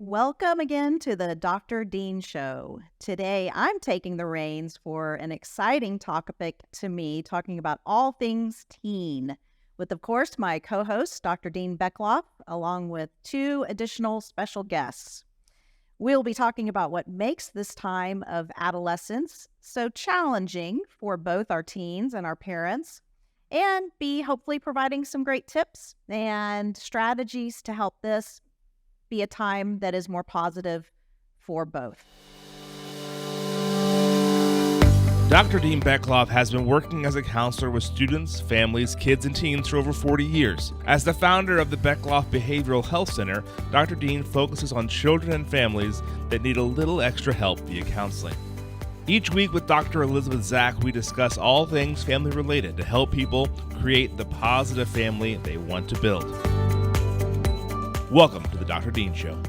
Welcome again to the Dr. Dean Show. Today, I'm taking the reins for an exciting topic to me, talking about all things teen, with, of course, my co-host, Dr. Dean Beckloff, along with two additional special guests. We'll be talking about what makes this time of adolescence so challenging for both our teens and our parents, and be hopefully providing some great tips and strategies to help this be a time that is more positive for both. Dr. Dean Beckloff has been working as a counselor with students, families, kids, and teens for over 40 years. As the founder of the Beckloff Behavioral Health Center, Dr. Dean focuses on children and families that need a little extra help via counseling. Each week with Dr. Elizabeth Zach, we discuss all things family related to help people create the positive family they want to build. Welcome to the Dr. Dean Show.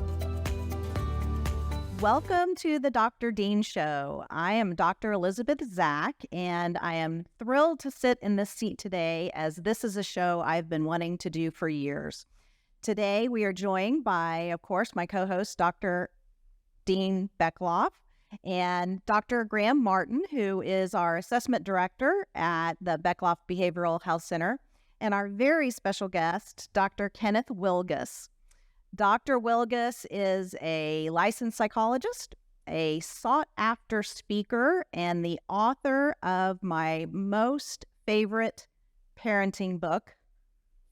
Welcome to the Dr. Dean Show. I am Dr. Elizabeth Zach, and I am thrilled to sit in this seat today as this is a show I've been wanting to do for years. Today, we are joined by, of course, my co-host, Dr. Dean Beckloff, and Dr. Graham Martin, who is our assessment director at the Beckloff Behavioral Health Center, and our very special guest, Dr. Kenneth Wilgus. Dr. Wilgus is a licensed psychologist, a sought-after speaker, and the author of my most favorite parenting book,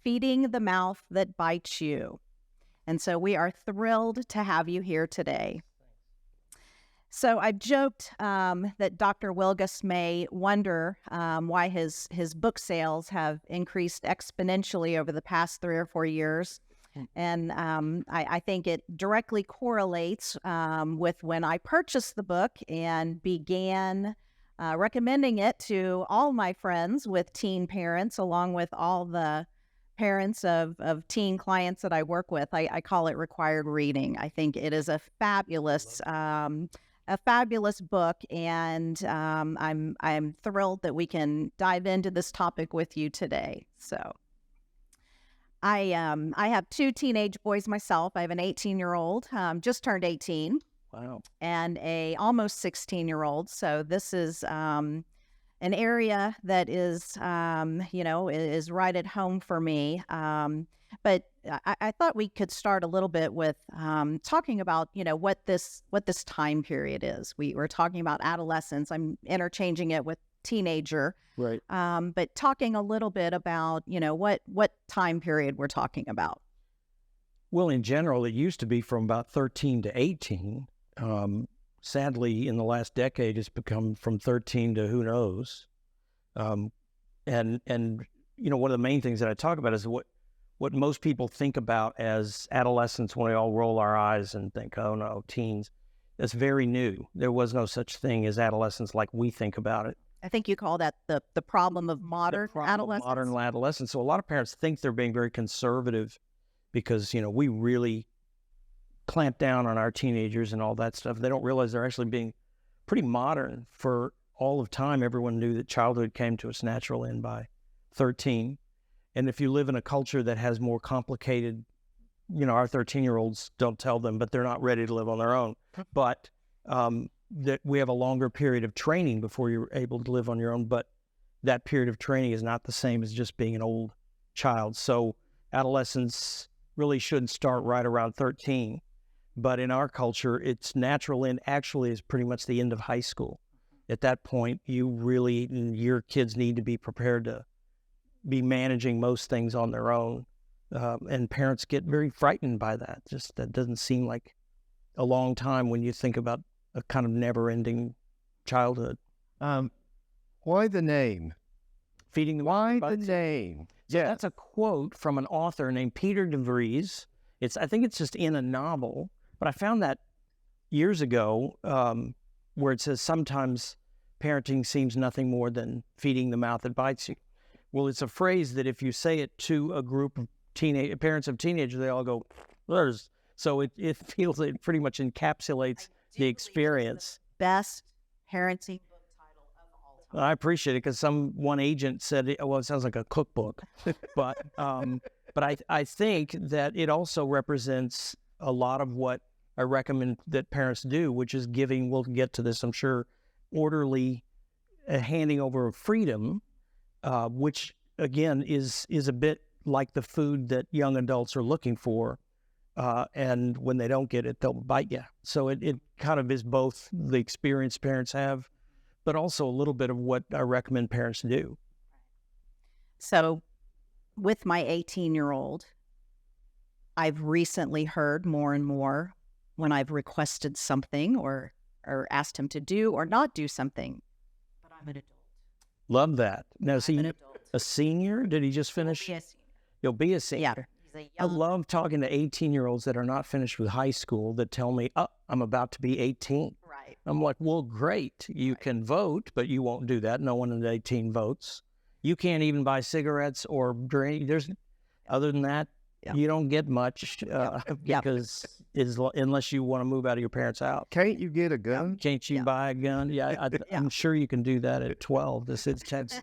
Feeding the Mouth That Bites You. And so we are thrilled to have you here today. So I've joked that Dr. Wilgus may wonder why his book sales have increased exponentially over the past 3 or 4 years. And I think it directly correlates with when I purchased the book and began recommending it to all my friends with teen parents, along with all the parents of teen clients that I work with. I call it required reading. I think it is a fabulous book, and I'm thrilled that we can dive into this topic with you today. So. I have 2 teenage boys myself. I have an 18-year-old, just turned 18. Wow. And a almost 16-year-old. So this is an area that is, is right at home for me. But I thought we could start a little bit with talking about, what this time period is. We're talking about adolescence. I'm interchanging it with teenager, right? But talking a little bit about what time period we're talking about. Well, in general, it used to be from about 13 to 18. Sadly, in the last decade, it's become from 13 to who knows. And one of the main things that I talk about is what most people think about as adolescence when we all roll our eyes and think, oh no, teens. That's very new. There was no such thing as adolescence like we think about it. I think you call that the problem of modern adolescence. Modern adolescence. So a lot of parents think they're being very conservative because, we really clamp down on our teenagers and all that stuff. They don't realize they're actually being pretty modern. For all of time, everyone knew that childhood came to its natural end by 13. And if you live in a culture that has more complicated, our 13-year-olds don't tell them, but they're not ready to live on their own. But that we have a longer period of training before you're able to live on your own, but that period of training is not the same as just being an old child. So adolescence really should start right around 13, but in our culture, its natural end actually is pretty much the end of high school. At that point, your kids need to be prepared to be managing most things on their own, and parents get very frightened by that. Just that doesn't seem like a long time when you think about a kind of never-ending childhood. Why the name? Feeding the Why Mouth. the name? So Yeah. that's a quote from an author named Peter DeVries. I think it's just in a novel, but I found that years ago where it says sometimes parenting seems nothing more than feeding the mouth that bites you. Well, it's a phrase that if you say it to a group of parents of teenagers, they all go, "There's." So it feels it pretty much encapsulates the experience. Best parenting book title of all time. I appreciate it because one agent said, well, it sounds like a cookbook. But I think that it also represents a lot of what I recommend that parents do, which is giving, we'll get to this, I'm sure, orderly handing over of freedom, which again is a bit like the food that young adults are looking for. And when they don't get it, they'll bite you. So it kind of is both the experience parents have, but also a little bit of what I recommend parents do. So with my 18-year-old, I've recently heard more and more when I've requested something or asked him to do or not do something, but I'm an adult. Love that. Now, is I'm he an adult. a senior? Did he just finish? Yes. You'll be a senior. Yeah. He's a I young, love talking to 18-year-olds that are not finished with high school that tell me, oh, I'm about to be 18. right. I'm like, well, great. You can vote, but you won't do that. No one under 18 votes. You can't even buy cigarettes or drink. Other than that, you don't get much because unless you want to move out of your parents' house. Can't you get a gun? Can't you buy a gun? Yeah, I'm sure you can do that at 12. This is Texas.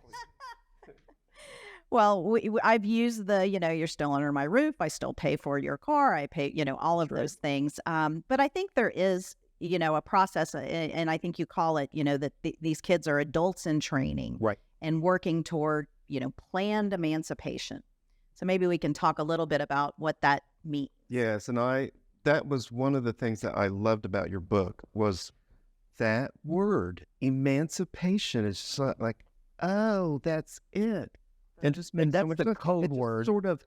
Well, I've used the, you're still under my roof. I still pay for your car. I pay, all of those things. But I think there is, a process, and I think you call it, that these kids are adults in training, right, and working toward, planned emancipation. So maybe we can talk a little bit about what that means. Yes, and that was one of the things that I loved about your book was that word, emancipation. Is just like, oh, that's it. And just that's so much the sense. code It just word. sort of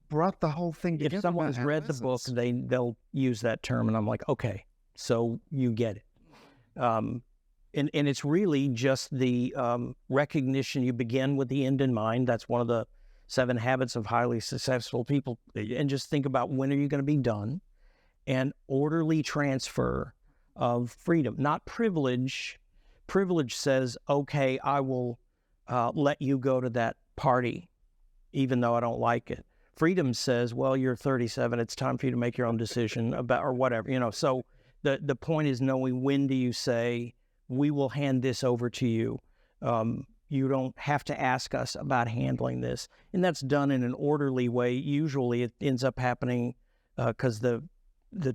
brought the whole thing together. If someone has about read the book, adolescence. they'll use that term, and I'm like, okay, so you get it. And it's really just the recognition. You begin with the end in mind. That's one of the 7 habits of highly successful people. And just think about when are you going to be done, and orderly transfer of freedom, not privilege. Privilege says, okay, I will let you go to that party, even though I don't like it. Freedom says, well, you're 37. It's time for you to make your own decision about, or whatever, So the point is knowing when do you say, we will hand this over to you. You don't have to ask us about handling this. And that's done in an orderly way. Usually it ends up happening because the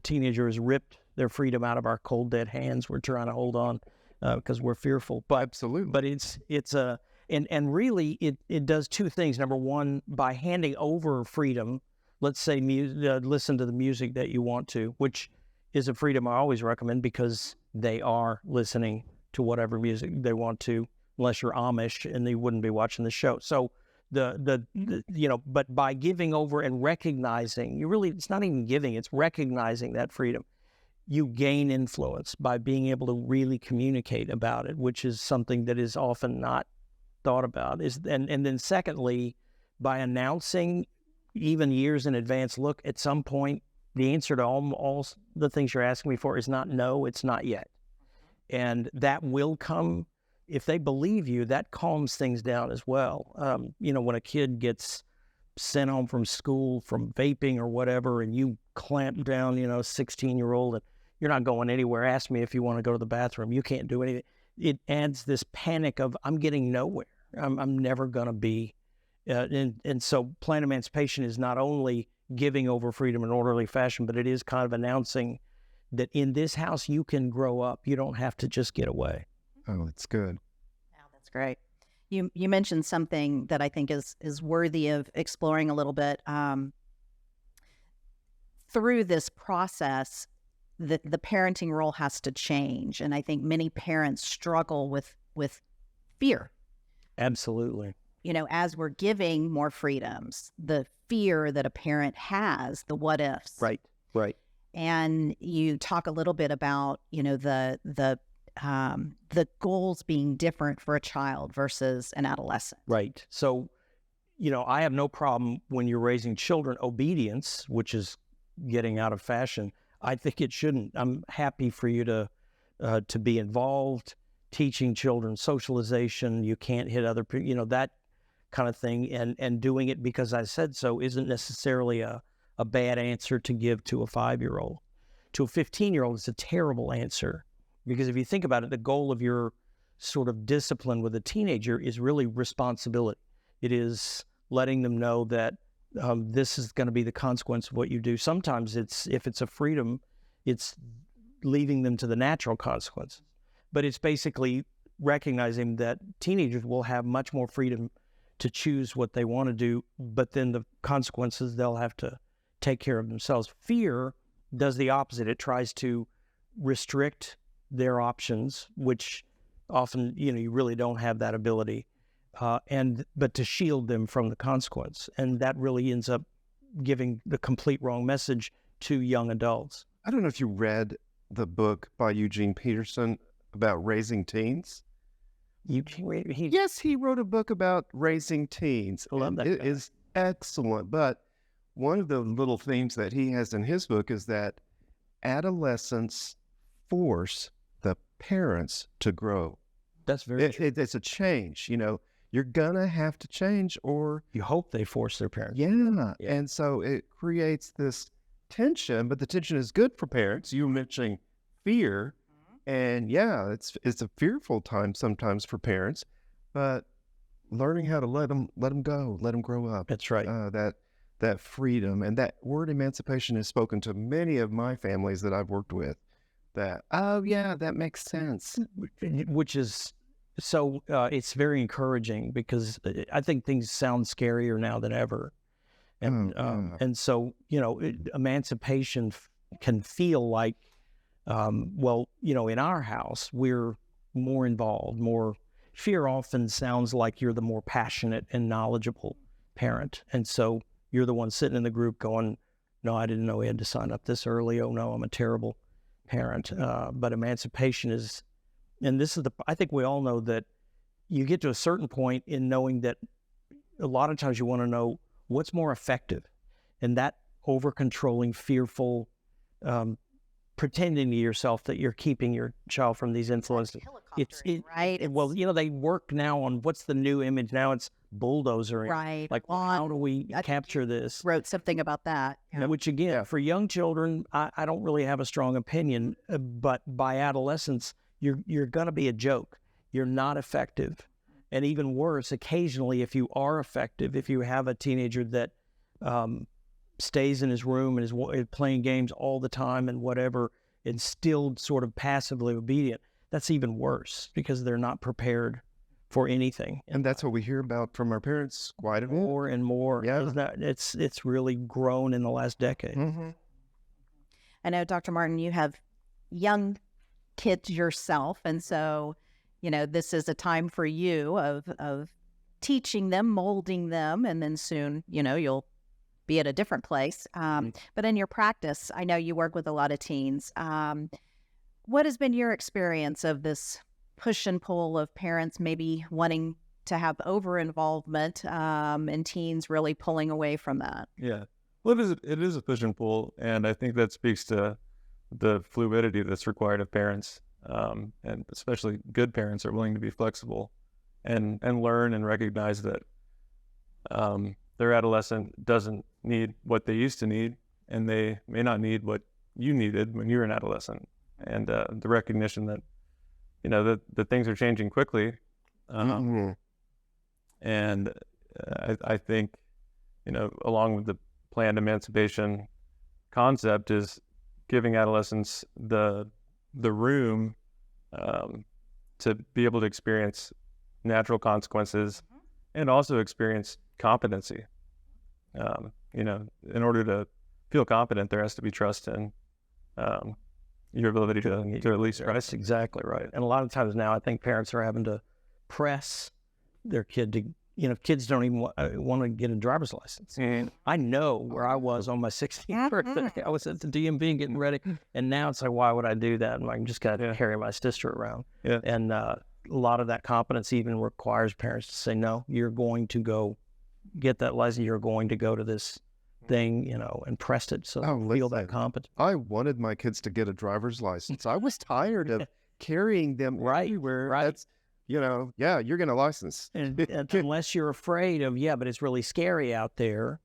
teenager has ripped their freedom out of our cold, dead hands. We're trying to hold on because we're fearful. But Absolutely. But it's a... And really, it does 2 things. Number one, by handing over freedom, let's say listen to the music that you want to, which is a freedom I always recommend because they are listening to whatever music they want to, unless you're Amish and they wouldn't be watching the show. So but by giving over and recognizing, it's not even giving, it's recognizing that freedom. You gain influence by being able to really communicate about it, which is something that is often not thought about. And then secondly, by announcing even years in advance, look, at some point, the answer to all the things you're asking me for is not no, it's not yet. And that will come. If they believe you, that calms things down as well. When a kid gets sent home from school from vaping or whatever, and you clamp down, 16-year-old, and you're not going anywhere. Ask me if you want to go to the bathroom. You can't do anything. It adds this panic of, I'm getting nowhere. I'm never going to be. And so planned emancipation is not only giving over freedom in an orderly fashion, but it is kind of announcing that in this house you can grow up. You don't have to just get away. Oh, it's good. Wow, that's great. You mentioned something that I think is worthy of exploring a little bit. Through this process, the parenting role has to change. And I think many parents struggle with fear. Absolutely. As we're giving more freedoms, the fear that a parent has, the what ifs. Right. And you talk a little bit about, the goals being different for a child versus an adolescent. Right. So, I have no problem when you're raising children, obedience, which is getting out of fashion. I think it shouldn't. I'm happy for you to be involved, teaching children socialization. You can't hit other people, that kind of thing. And doing it because I said so isn't necessarily a bad answer to give to a 5-year-old. To a 15-year-old, it's a terrible answer because if you think about it, the goal of your sort of discipline with a teenager is really responsibility. It is letting them know that this is going to be the consequence of what you do. Sometimes if it's a freedom, it's leaving them to the natural consequences. But it's basically recognizing that teenagers will have much more freedom to choose what they want to do, but then the consequences they'll have to take care of themselves. Fear does the opposite. It tries to restrict their options, which often, you really don't have that ability, but to shield them from the consequence. And that really ends up giving the complete wrong message to young adults. I don't know if you read the book by Eugene Peterson about raising teens. Yes, he wrote a book about raising teens. I love that It guy. is excellent. But one of the little themes that he has in his book is that adolescents force the parents to grow. That's very true. It's a change. You're going to have to change, or You hope they force their parents. yeah. And so it creates this tension, but the tension is good for parents. You were mentioning fear, and yeah, it's a fearful time sometimes for parents, but learning how to let them go, let them grow up. That's right. That freedom, and that word emancipation is spoken to many of my families that I've worked with. That, oh yeah, that makes sense. Which is so it's very encouraging, because I think things sound scarier now than ever. And and so, emancipation can feel like, in our house, we're more involved, more. Fear often sounds like you're the more passionate and knowledgeable parent. And so you're the one sitting in the group going, no, I didn't know we had to sign up this early. Oh no, I'm a terrible parent. But emancipation is, and this is I think we all know that you get to a certain point in knowing that a lot of times you want to know what's more effective, and that over-controlling, fearful, pretending to yourself that you're keeping your child from these influences. Right? Well, they work now on what's the new image. Now it's bulldozering. Right. Like, how do we I think capture this? Wrote something about that. Yeah. Which again, for young children, I don't really have a strong opinion, but by adolescence, you're going to be a joke. You're not effective. And even worse, occasionally, if you are effective, if you have a teenager that stays in his room and is playing games all the time and whatever, and still sort of passively obedient, that's even worse, because they're not prepared for anything. And that's what we hear about from our parents quite a bit. More and more. Yeah. It's really grown in the last decade. Mm-hmm. I know, Dr. Martin, you have young kids yourself, and so this is a time for you of teaching them, molding them, and then soon you'll be at a different place. But in your practice, I know you work with a lot of teens. What has been your experience of this push and pull of parents maybe wanting to have over-involvement and teens really pulling away from that? Yeah. Well, it is a push and pull, and I think that speaks to the fluidity that's required of parents, and especially good parents are willing to be flexible and learn and recognize that their adolescent doesn't need what they used to need, and they may not need what you needed when you were an adolescent. And the recognition that, that things are changing quickly. And I think, along with the planned emancipation concept, is giving adolescents the room to be able to experience natural consequences and also experience competency. In order to feel competent, there has to be trust in your ability to at least try. That's exactly right. And a lot of times now, I think parents are having to press their kid to, kids don't even want to get a driver's license. I know where I was on my 16th birthday. I was at the DMV getting ready, and now it's like, why would I do that? I'm just got to carry my sister around. Yeah. And a lot of that competence even requires parents to say, no, you're going to go get that license. You're going to go to this thing, and pressed it so they feel that competent. I wanted my kids to get a driver's license. I was tired of carrying them everywhere. Right. That's, you're getting a license. And unless you're afraid of, but it's really scary out there.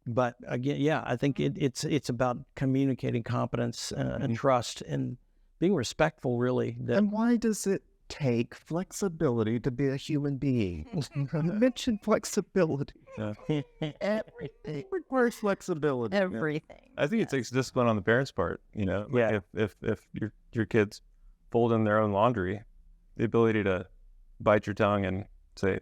But again, I think it's about communicating competence and trust and being respectful, really. And why does it take flexibility to be a human being. Mention flexibility. Yeah. Everything requires flexibility. Everything. I think it takes discipline on the parents' part. Like if your kids fold in their own laundry, the ability to bite your tongue and say,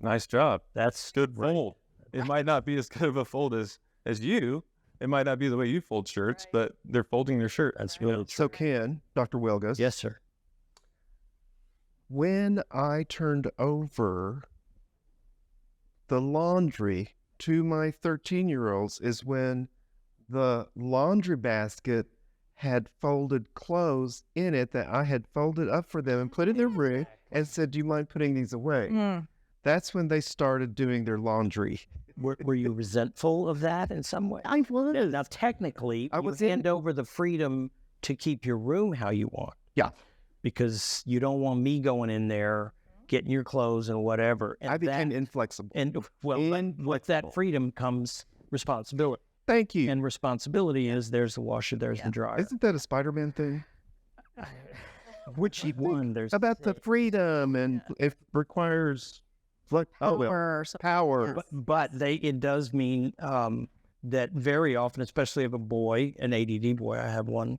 nice job. That's Good fold. It might not be as good of a fold as you. It might not be the way you fold shirts, but they're folding their shirt. That's really true. So Ken, Dr. Wilgus. Yes, sir. When I turned over the laundry to my 13-year-olds is when the laundry basket had folded clothes in it that I had folded up for them and put in their room and said, do you mind putting these away? That's when they started doing their laundry. Were you resentful of that in some way? I was. Now, technically, I was you hand over the freedom to keep your room how you want. Yeah. Because you don't want me going in there, getting your clothes and whatever. And I became inflexible. And with that freedom comes responsibility. Thank you. And responsibility is there's the washer, there's the dryer. Isn't that a Spider-Man thing? Which one? There's About the freedom and it requires power. But it does mean that very often, especially if a boy, an ADD boy, I have one,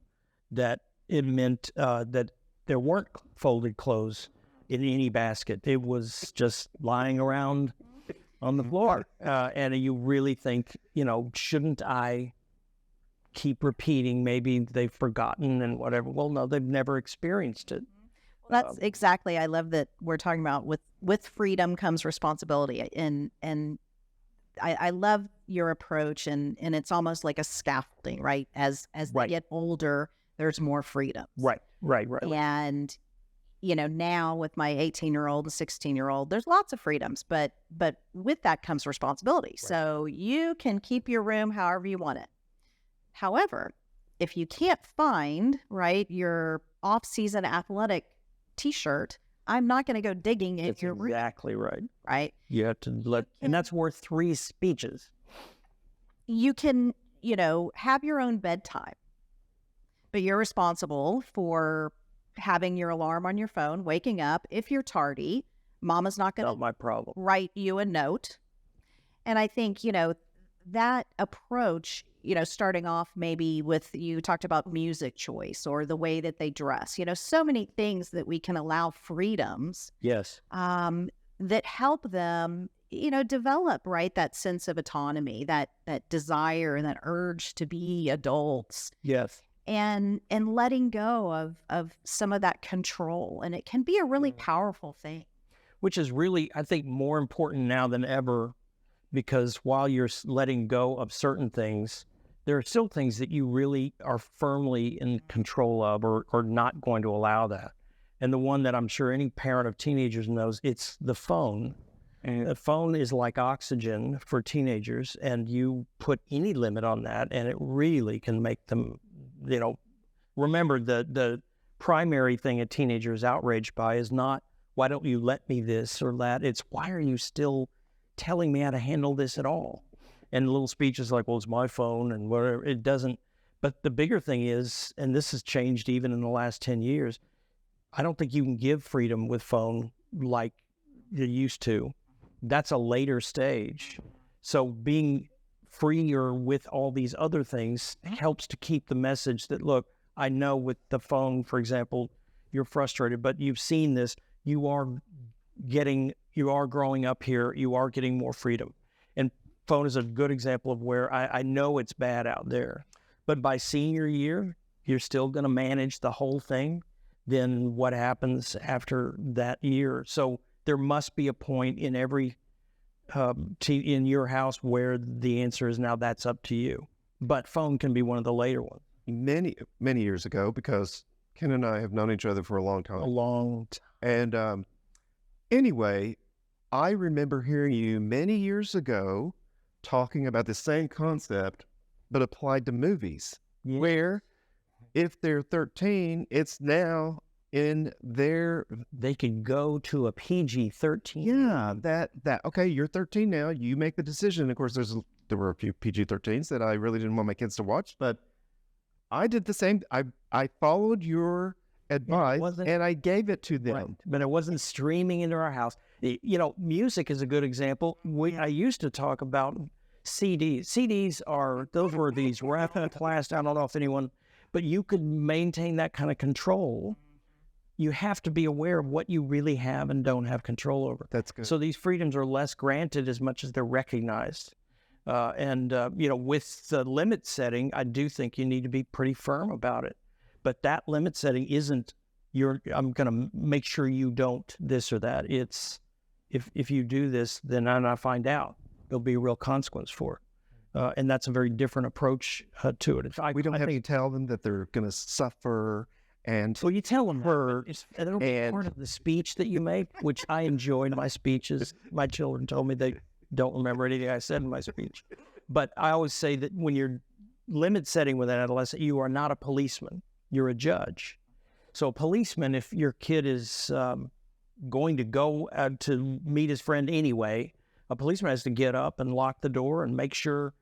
that it meant that there weren't folded clothes in any basket. It was just lying around on the floor. And you really think, shouldn't I keep repeating? Maybe they've forgotten and whatever. Well, no, they've never experienced it. Well, that's exactly. I love that we're talking about with freedom comes responsibility, and I love your approach, and it's almost like a scaffolding, right? As they get older, there's more freedom. Right. And now with my 18-year-old and 16-year-old, there's lots of freedoms, but with that comes responsibility. Right. So you can keep your room however you want it. However, if you can't find your off-season athletic T-shirt, I'm not going to go digging in your room. Exactly right. Right. You have to and that's worth 3 speeches. You can, have your own bedtime, but you're responsible for having your alarm on your phone, waking up. If you're tardy, mama's not going to write you a note. And I think, that approach, starting off maybe with, you talked about music choice or the way that they dress, so many things that we can allow freedoms. Yes. That help them, develop, that sense of autonomy, that desire and that urge to be adults. Yes. And letting go of some of that control. And it can be a really powerful thing. Which is really, I think, more important now than ever, because while you're letting go of certain things, there are still things that you really are firmly in control of or not going to allow that. And the one that I'm sure any parent of teenagers knows, it's the phone. And the phone is like oxygen for teenagers, and you put any limit on that, and it really can make them, remember the primary thing a teenager is outraged by is not, why don't you let me this or that? It's, why are you still telling me how to handle this at all? And little speeches like, well, it's my phone and whatever. It doesn't. But the bigger thing is, and this has changed even in the last 10 years, I don't think you can give freedom with phone like you used to. That's a later stage. So being freer with all these other things helps to keep the message that, look, I know with the phone, for example, you're frustrated, but you've seen this. You are growing up here. You are getting more freedom. And phone is a good example of where I know it's bad out there. But by senior year, you're still going to manage the whole thing. Then what happens after that year? So there must be a point in every in your house where the answer is, now that's up to you. But phone can be one of the later ones. Many years ago, because Ken and I have known each other for a long time. A long time. And anyway, I remember hearing you many years ago talking about the same concept, but applied to movies, where if they're 13, it's now in their... They could go to a PG-13. Yeah, that okay, you're 13 now, you make the decision. Of course, there were a few PG-13s that I really didn't want my kids to watch, but I did the same. I followed your advice, wasn't- and I gave it to them. Right. But it wasn't streaming into our house. You know, music is a good example. I used to talk about CDs. Those were these wrapped in plastic. I don't know if anyone, but you could maintain that kind of control. You have to be aware of what you really have and don't have control over. That's good. So these freedoms are less granted as much as they're recognized. You know, with the limit setting, I do think you need to be pretty firm about it. But that limit setting isn't I'm going to make sure you don't this or that. It's if you do this, then I find out, there'll be a real consequence for it. And that's a very different approach to it. We don't have to tell them that they're going to suffer. And well, you tell them that'll be part of the speech that you make, which I enjoy in my speeches. My children told me they don't remember anything I said in my speech. But I always say that when you're limit setting with an adolescent, you are not a policeman. You're a judge. So a policeman, if your kid is going to go to meet his friend anyway, a policeman has to get up and lock the door and make sure.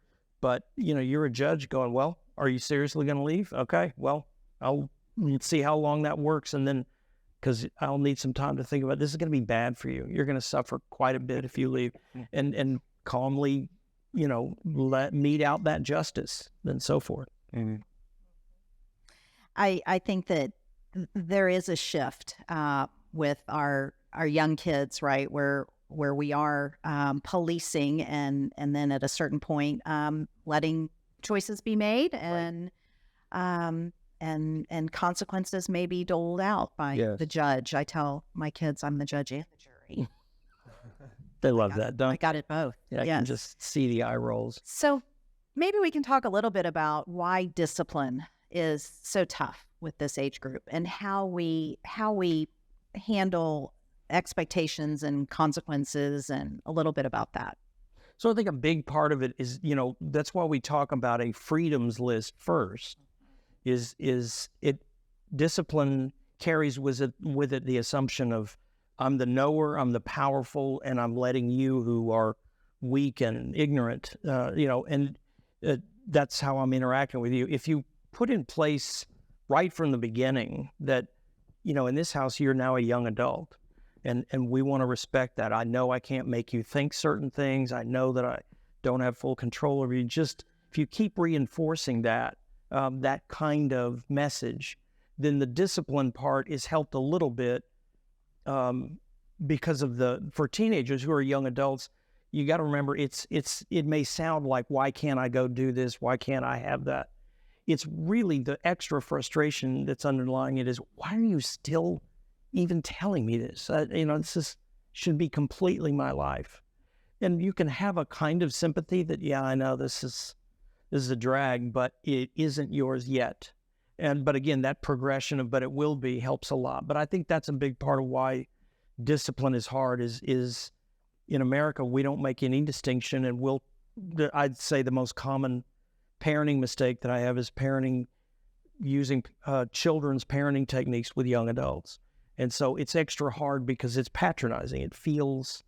But, you know, you're a judge going, well, are you seriously going to leave? Okay, well, I'll see how long that works. And then, because I'll need some time to think about it. This is going to be bad for you. You're going to suffer quite a bit if you leave. And calmly, you know, mete out that justice and so forth. Mm-hmm. I think that there is a shift with our young kids, right, where we are policing and then at a certain point letting choices be made and consequences may be doled out by the judge. I tell my kids I'm the judge and the jury. They love that, don't I got it both. Yeah, I can just see the eye rolls. So maybe we can talk a little bit about why discipline is so tough with this age group and how we handle expectations and consequences and a little bit about that. So I think a big part of it is, you know, that's why we talk about a freedoms list first, is it discipline carries with it the assumption of I'm the knower, I'm the powerful, and I'm letting you who are weak and ignorant, you know, and that's how I'm interacting with you. If you put in place right from the beginning that, you know, in this house, you're now a young adult and we want to respect that. I know I can't make you think certain things. I know that I don't have full control over you. Just if you keep reinforcing that, that kind of message, then the discipline part is helped a little bit because of for teenagers who are young adults. You got to remember it may sound like, why can't I go do this? Why can't I have that? It's really the extra frustration that's underlying it is, why are you still even telling me this? You know, should be completely my life. And you can have a kind of sympathy that, yeah, I know this is a drag, but it isn't yours yet. But again, that progression of, but it will be, helps a lot. But I think that's a big part of why discipline is hard is in America, we don't make any distinction. And I'd say the most common parenting mistake that I have is using children's parenting techniques with young adults. And so it's extra hard because it's patronizing. It feels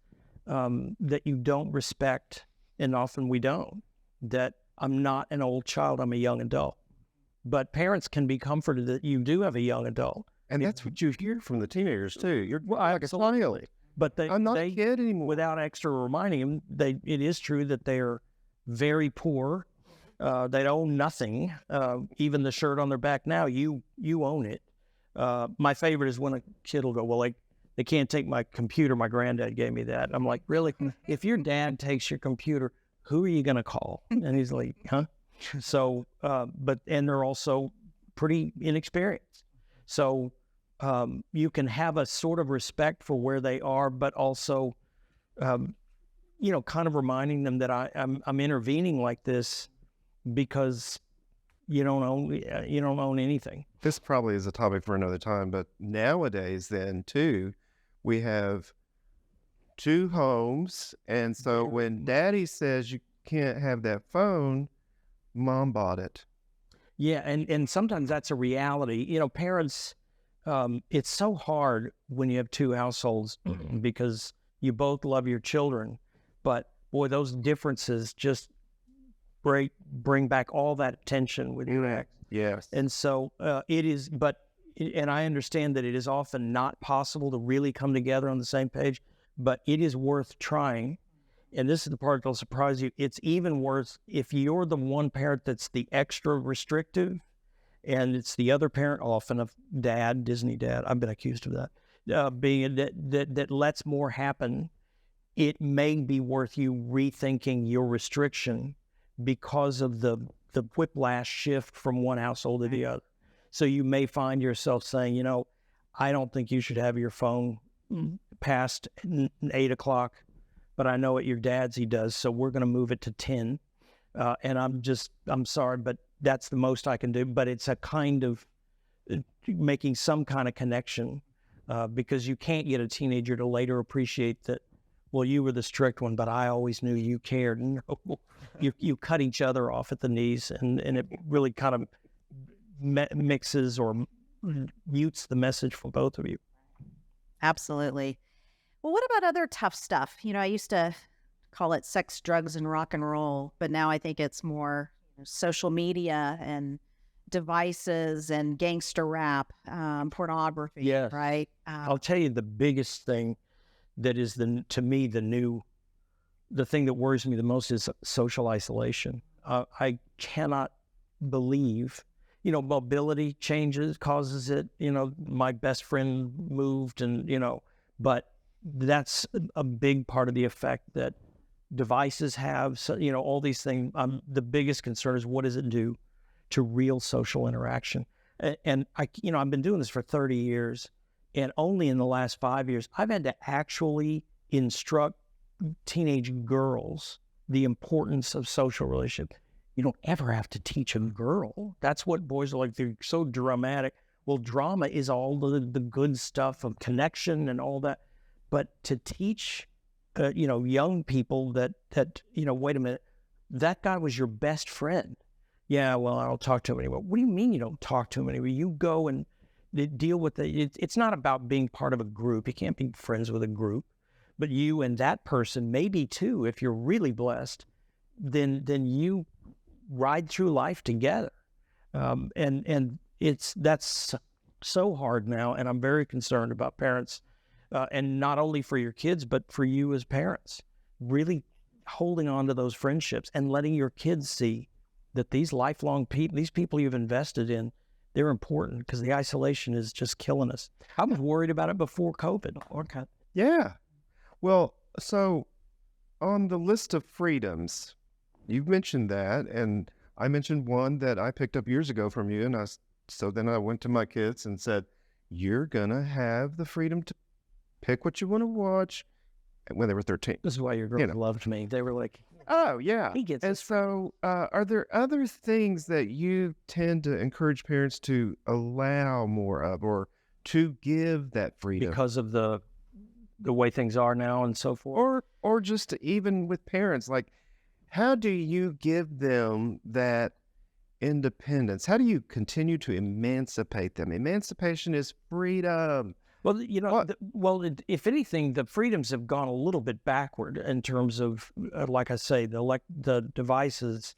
that you don't respect, and often we don't, that I'm not an old child, I'm a young adult. But parents can be comforted that you do have a young adult. And that's what you hear from the teenagers too. You're like a smiley. But I'm not a kid anymore. Without extra reminding them, it is true that they are very poor. They own nothing. Even the shirt on their back now, you own it. My favorite is when a kid will go, well, they can't take my computer. My granddad gave me that. I'm like, really? If your dad takes your computer, who are you going to call? And he's like, huh? So, and they're also pretty inexperienced. So you can have a sort of respect for where they are, but also, you know, kind of reminding them that I'm intervening like this because you don't own anything. This probably is a topic for another time, but nowadays then too, we have 2 homes. And so when daddy says you can't have that phone, mom bought it. Yeah. And sometimes that's a reality. You know, parents, it's so hard when you have 2 households because you both love your children, but boy, those differences just bring back all that tension with your ex. Yes. And so it is, but and I understand that it is often not possible to really come together on the same page, but it is worth trying. And this is the part that'll surprise you. It's even worse if you're the one parent that's the extra restrictive, and it's the other parent, often a dad, Disney dad. I've been accused of that, being that lets more happen. It may be worth you rethinking your restriction because of the whiplash shift from one household to the other. So you may find yourself saying, you know, I don't think you should have your phone past 8 o'clock, but I know at your dad's he does, so we're going to move it to 10. And I'm sorry, but that's the most I can do. But it's a kind of making some kind of connection, because you can't get a teenager to later appreciate that, well, you were the strict one, but I always knew you cared. No, you cut each other off at the knees, and it really kind of mixes or mutes the message from both of you. Absolutely. Well, what about other tough stuff? You know, I used to call it sex, drugs, and rock and roll, but now I think it's more social media and devices and gangster rap, pornography, Yes. right? I'll tell you the biggest thing that is to me the thing that worries me the most is social isolation. I cannot believe, mobility changes, causes it. My best friend moved, and but that's a big part of the effect that devices have. So, all these things. The biggest concern is, what does it do to real social interaction? And I've been doing this for 30 years. And only in the last 5 years, I've had to actually instruct teenage girls the importance of social relationships. You don't ever have to teach a girl. That's what boys are like. They're so dramatic. Well, drama is all the good stuff of connection and all that. But to teach, young people that, wait a minute, that guy was your best friend. Yeah, well, I don't talk to him anymore. What do you mean you don't talk to him anymore? You go and deal with it. It's not about being part of a group. You can't be friends with a group, but you and that person, maybe too, if you're really blessed, then you ride through life together. And that's so hard now. And I'm very concerned about parents, and not only for your kids, but for you as parents, really holding on to those friendships and letting your kids see that these lifelong people, these people you've invested in, they're important, because the isolation is just killing us. I was worried about it before COVID. Okay. Yeah. Well, so on the list of freedoms, you've mentioned that, and I mentioned one that I picked up years ago from you, and so then I went to my kids and said, you're going to have the freedom to pick what you want to watch, when they were 13. This is why your girls loved me. They were like, oh, yeah. He gets and this. So are there other things that you tend to encourage parents to allow more of, or to give that freedom? Because of the way things are now and so forth? Or just even with parents, like, how do you give them that independence? How do you continue to emancipate them? Emancipation is freedom. Well, if anything, the freedoms have gone a little bit backward in terms of, like I say, the devices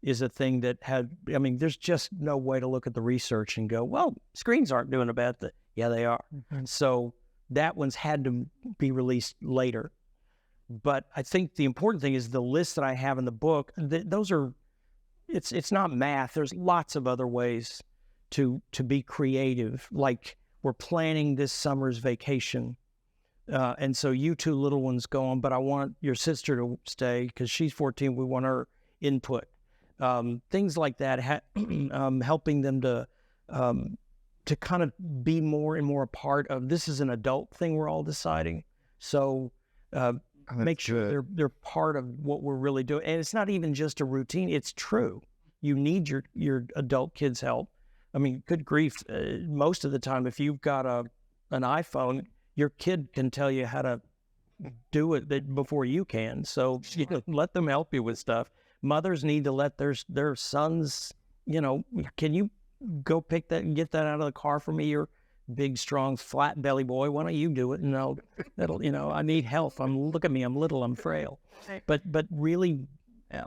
is a thing that there's just no way to look at the research and go, well, screens aren't doing a bad thing. Yeah, they are. Mm-hmm. So that one's had to be released later. But I think the important thing is the list that I have in the book, those are, it's not math. There's lots of other ways to be creative, like, we're planning this summer's vacation. And so you two little ones go on, but I want your sister to stay because she's 14. We want her input. Things like that, helping them to kind of be more and more a part of, this is an adult thing we're all deciding. So make sure they're part of what we're really doing. And it's not even just a routine. It's true. You need your adult kids' help. I mean, good grief, most of the time, if you've got an iPhone, your kid can tell you how to do it before you can. So let them help you with stuff. Mothers need to let their sons, can you go pick that and get that out of the car for me? You're big, strong, flat belly boy. Why don't you do it? And that'll I need help. Look at me. I'm little. I'm frail. But really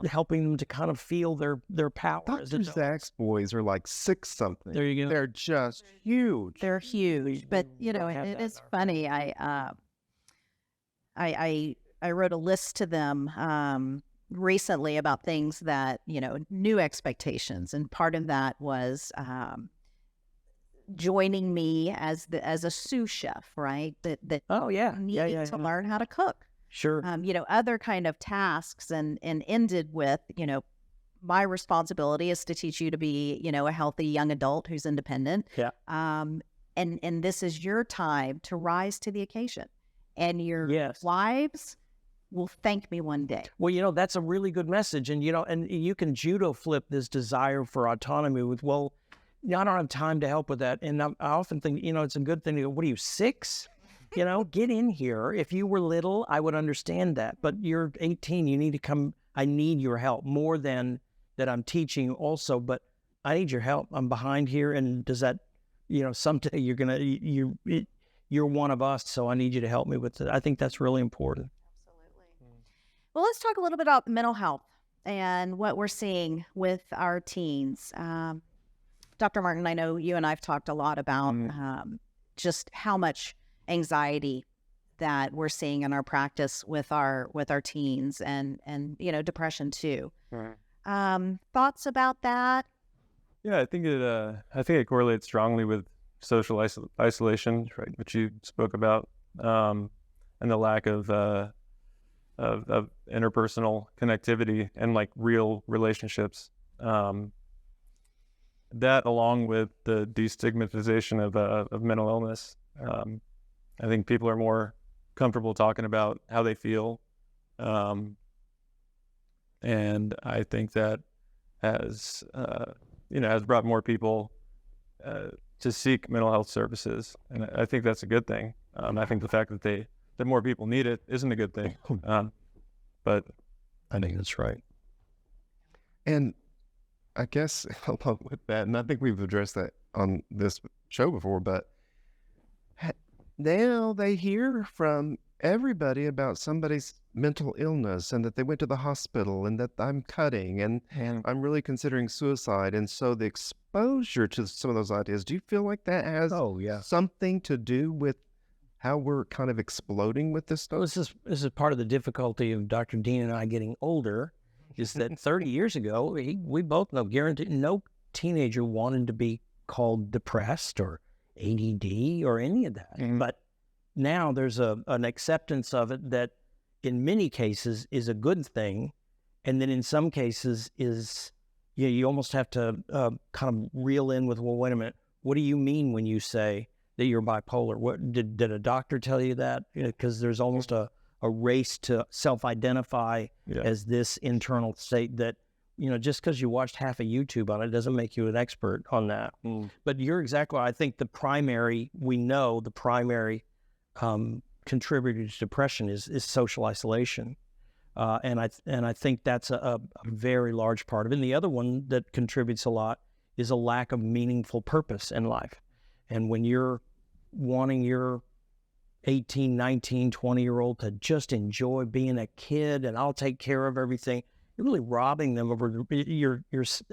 helping them to kind of feel their power. as Dr. adults. Zach's boys are like 6 something. There you go. They're just huge. They're huge, but we don't have it that is in our funny. I wrote a list to them recently about things that, new expectations, and part of that was joining me as a sous chef, right? That Oh yeah, needing to learn how to cook. Sure. Other kind of tasks, and ended with, my responsibility is to teach you to be, a healthy young adult who's independent. Yeah. And this is your time to rise to the occasion, and your Yes. wives will thank me one day. Well, that's a really good message. And, and you can judo flip this desire for autonomy with, I don't have time to help with that. And I often think, it's a good thing to go, what are you, 6? Get in here. If you were little, I would understand that. But you're 18, you need to come. I need your help more than that I'm teaching also, but I need your help. I'm behind here. And does that, someday you're one of us. So I need you to help me with it. I think that's really important. Well, let's talk a little bit about mental health and what we're seeing with our teens. Dr. Martin, I know you and I've talked a lot about just how much anxiety that we're seeing in our practice with our teens, and depression too. Thoughts about that? Yeah, I think it correlates strongly with social isolation, right, which you spoke about, and the lack of interpersonal connectivity and like real relationships. That, along with the destigmatization of mental illness, I think people are more comfortable talking about how they feel, and I think that has brought more people to seek mental health services, and I think that's a good thing. I think the fact that more people need it isn't a good thing, but I think that's right. And I guess along with that, and I think we've addressed that on this show before, but now they hear from everybody about somebody's mental illness and that they went to the hospital and that I'm cutting and I'm really considering suicide. And so the exposure to some of those ideas, do you feel like that has something to do with how we're kind of exploding with this stuff? Well, this is part of the difficulty of Dr. Dean and I getting older, is that 30 years ago, we both know, guaranteed, no teenager wanted to be called depressed or ADD or any of that. But now there's an acceptance of it that in many cases is a good thing. And then in some cases is, you almost have to kind of reel in with, well, wait a minute, what do you mean when you say that you're bipolar? What did a doctor tell you that? Because there's almost a race to self-identify as this internal state that, just because you watched half of YouTube on it doesn't make you an expert on that. But you're exactly right. I think the primary contributor to depression is social isolation. And I think that's a very large part of it. And the other one that contributes a lot is a lack of meaningful purpose in life. And when you're wanting your 18, 19, 20-year-old to just enjoy being a kid and I'll take care of everything, you're really robbing them of, you're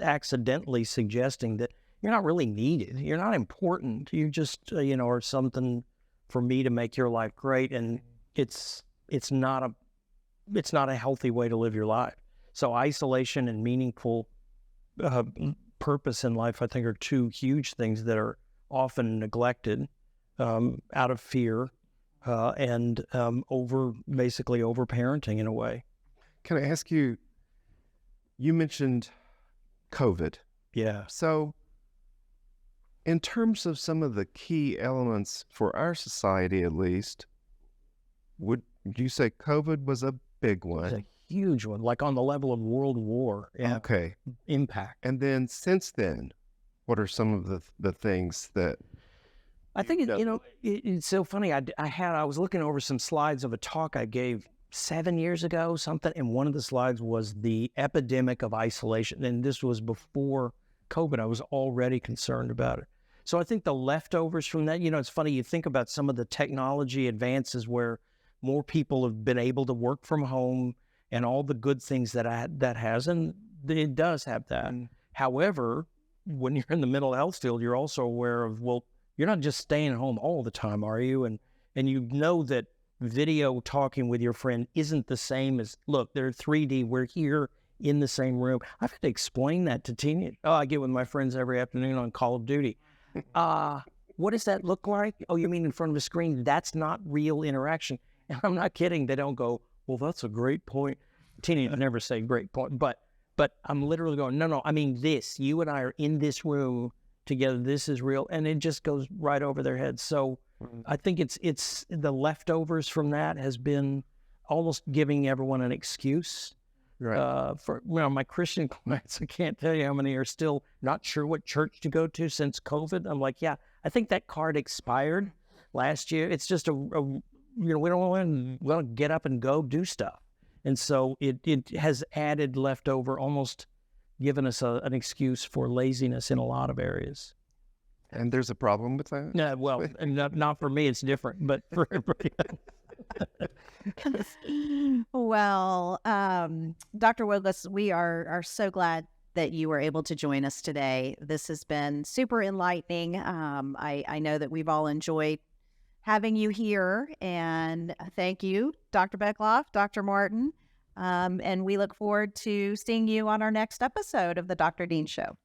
accidentally suggesting that you're not really needed. You're not important. You just, are something for me to make your life great. And it's not a healthy way to live your life. So isolation and meaningful purpose in life, I think, are two huge things that are often neglected out of fear and basically over parenting in a way. Can I ask you, you mentioned COVID. Yeah. So in terms of some of the key elements for our society, at least, would you say COVID was a big one? It's a huge one, like on the level of World War. Yeah. Okay. Impact. And then since then, what are some of the things that I think it's so funny. I was looking over some slides of a talk I gave 7 years ago, something, and one of the slides was the epidemic of isolation. And this was before COVID. I was already concerned about it. So I think the leftovers from that, it's funny, you think about some of the technology advances where more people have been able to work from home and all the good things that has, and it does have that. However, when you're in the mental health field, you're also aware of, well, you're not just staying at home all the time, are you? And you know that video talking with your friend isn't the same as, look, they're 3D, we're here in the same room. I've had to explain that to teenagers. Oh, I get with my friends every afternoon on Call of Duty. What does that look like? Oh, you mean in front of a screen? That's not real interaction. And I'm not kidding. They don't go, well, that's a great point. Teenagers never say great point, but I'm literally going, no, I mean this. You and I are in this room together. This is real. And it just goes right over their heads. So I think it's the leftovers from that has been almost giving everyone an excuse. Right. For my Christian clients, I can't tell you how many are still not sure what church to go to since COVID. I'm like, yeah, I think that card expired last year. It's just we don't want to get up and go do stuff. And so it has added leftover, almost given us an excuse for laziness in a lot of areas. And there's a problem with that? Yeah, well, and not for me, it's different, but for everybody else. Well, Dr. Wilgus, we are so glad that you were able to join us today. This has been super enlightening. I know that we've all enjoyed having you here, and thank you, Dr. Beckloff, Dr. Martin, and we look forward to seeing you on our next episode of the Dr. Dean Show.